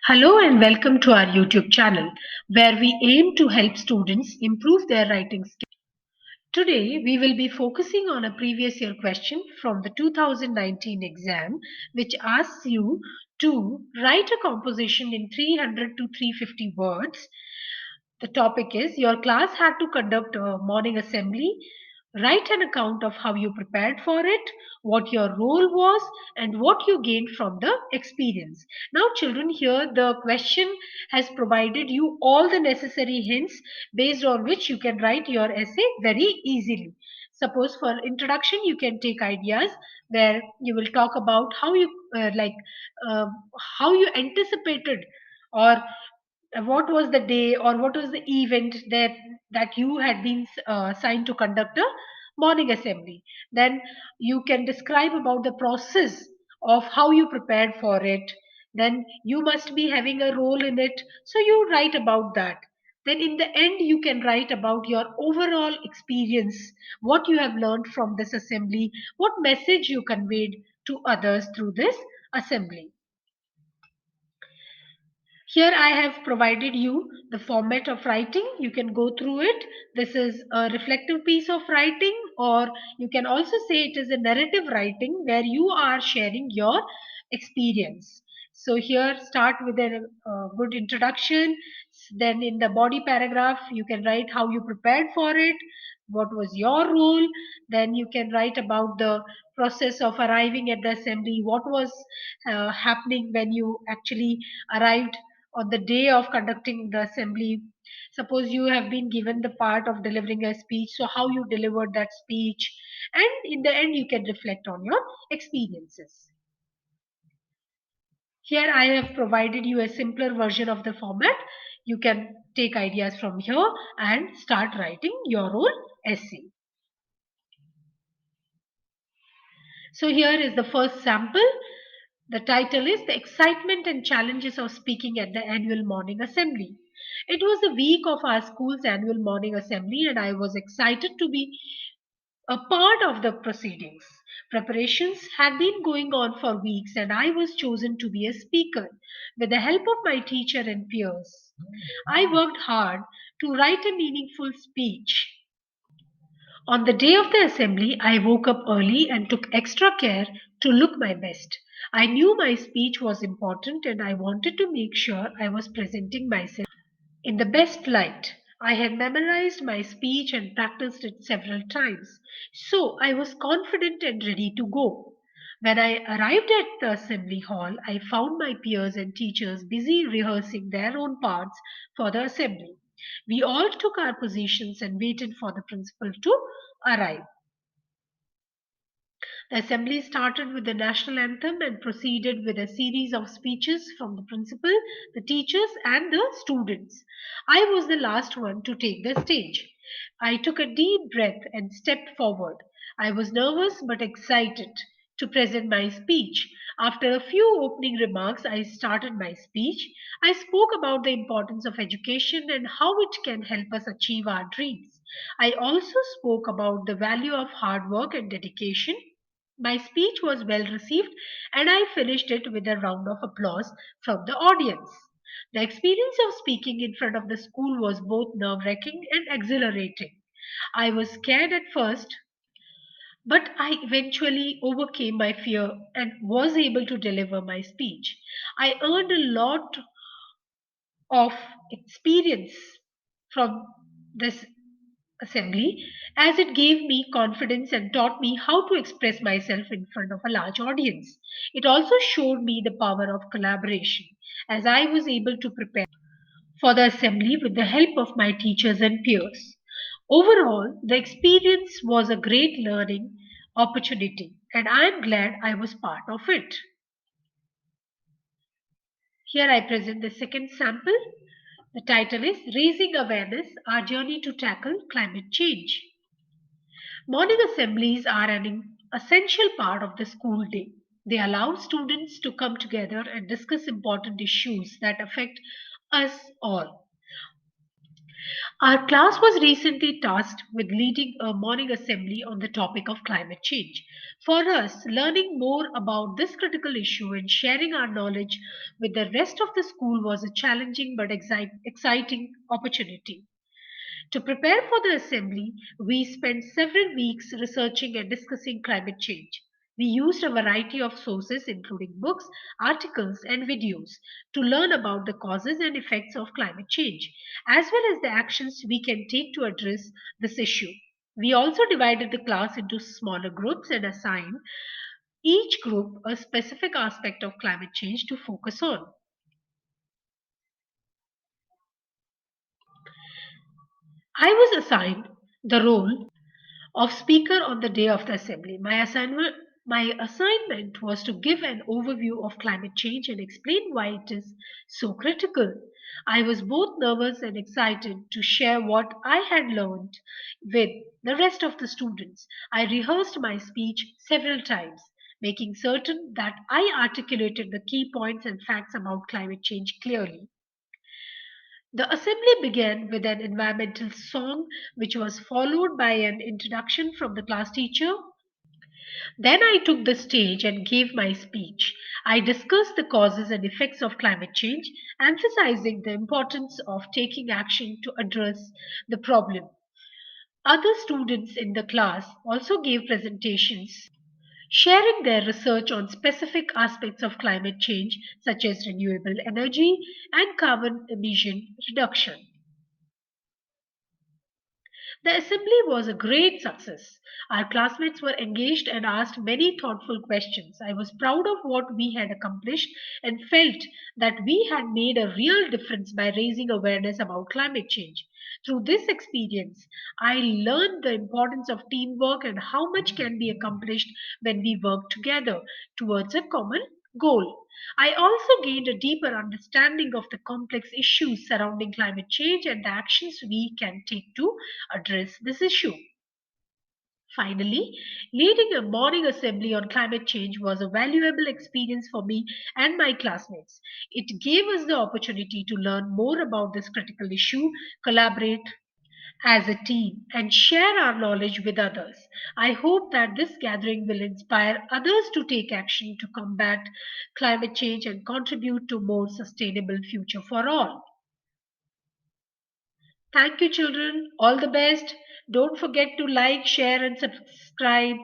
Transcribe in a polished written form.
Hello and welcome to our YouTube channel where we aim to help students improve their writing skills. Today we will be focusing on a previous year question from the 2019 exam which asks you to write a composition in 300 to 350 words. The topic is your class had to conduct a morning assembly. Write an account of how you prepared for it, what your role was, and what you gained from the experience. Now, children, here the question has provided you all the necessary hints based on which you can write your essay very easily. Suppose for introduction, you can take ideas where you will talk about how you uh, how you anticipated or what was the day or what was the event that you had been assigned to conduct a morning assembly. Then you can describe about the process of how you prepared for it. Then you must be having a role in it, so you write about that. Then in the end you can write about your overall experience, what you have learned from this assembly, what message you conveyed to others through this assembly. Here I have provided you the format of writing. You can go through it. This is a reflective piece of writing, or you can also say it is a narrative writing where you are sharing your experience. So here start with a good introduction. Then in the body paragraph, you can write how you prepared for it, what was your role. Then you can write about the process of arriving at the assembly, what was happening when you actually arrived on the day of conducting the assembly. Suppose you have been given the part of delivering a speech, so how you delivered that speech, and in the end you can reflect on your experiences. Here I have provided you a simpler version of the format. You can take ideas from here and start writing your own essay. So here is the first sample. The title is The Excitement and Challenges of Speaking at the Annual Morning Assembly. It was the week of our school's annual morning assembly, and I was excited to be a part of the proceedings. Preparations had been going on for weeks, and I was chosen to be a speaker with the help of my teacher and peers. I worked hard to write a meaningful speech. On the day of the assembly, I woke up early and took extra care to look my best. I knew my speech was important and I wanted to make sure I was presenting myself in the best light. I had memorized my speech and practiced it several times, so I was confident and ready to go. When I arrived at the assembly hall, I found my peers and teachers busy rehearsing their own parts for the assembly. We all took our positions and waited for the principal to arrive. The assembly started with the national anthem and proceeded with a series of speeches from the principal, the teachers, and the students. I was the last one to take the stage. I took a deep breath and stepped forward. I was nervous but excited to present my speech. After a few opening remarks, I started my speech. I spoke about the importance of education and how it can help us achieve our dreams. I also spoke about the value of hard work and dedication. My speech was well received, and I finished it with a round of applause from the audience. The experience of speaking in front of the school was both nerve wracking and exhilarating. I was scared at first, but I eventually overcame my fear and was able to deliver my speech. I earned a lot of experience from this assembly, as it gave me confidence and taught me how to express myself in front of a large audience. It also showed me the power of collaboration, as I was able to prepare for the assembly with the help of my teachers and peers. Overall, the experience was a great learning opportunity, and I am glad I was part of it. Here I present the second sample. The title is Raising Awareness, Our Journey to Tackle Climate Change. Morning assemblies are an essential part of the school day. They allow students to come together and discuss important issues that affect us all. Our class was recently tasked with leading a morning assembly on the topic of climate change. For us, learning more about this critical issue and sharing our knowledge with the rest of the school was a challenging but exciting opportunity. To prepare for the assembly, we spent several weeks researching and discussing climate change. We used a variety of sources, including books, articles, and videos, to learn about the causes and effects of climate change, as well as the actions we can take to address this issue. We also divided the class into smaller groups and assigned each group a specific aspect of climate change to focus on. I was assigned the role of speaker on the day of the assembly. My assignment was to give an overview of climate change and explain why it is so critical. I was both nervous and excited to share what I had learned with the rest of the students. I rehearsed my speech several times, making certain that I articulated the key points and facts about climate change clearly. The assembly began with an environmental song, which was followed by an introduction from the class teacher. Then I took the stage and gave my speech. I discussed the causes and effects of climate change, emphasizing the importance of taking action to address the problem. Other students in the class also gave presentations, sharing their research on specific aspects of climate change, such as renewable energy and carbon emission reduction. The assembly was a great success. Our classmates were engaged and asked many thoughtful questions. I was proud of what we had accomplished and felt that we had made a real difference by raising awareness about climate change. Through this experience, I learned the importance of teamwork and how much can be accomplished when we work together towards a common goal. I also gained a deeper understanding of the complex issues surrounding climate change and the actions we can take to address this issue. Finally, leading a morning assembly on climate change was a valuable experience for me and my classmates. It gave us the opportunity to learn more about this critical issue, collaborate as a team, and share our knowledge with others. I hope that this gathering will inspire others to take action to combat climate change and contribute to a more sustainable future for all. Thank you, children. All the best. Don't forget to like, share, and subscribe.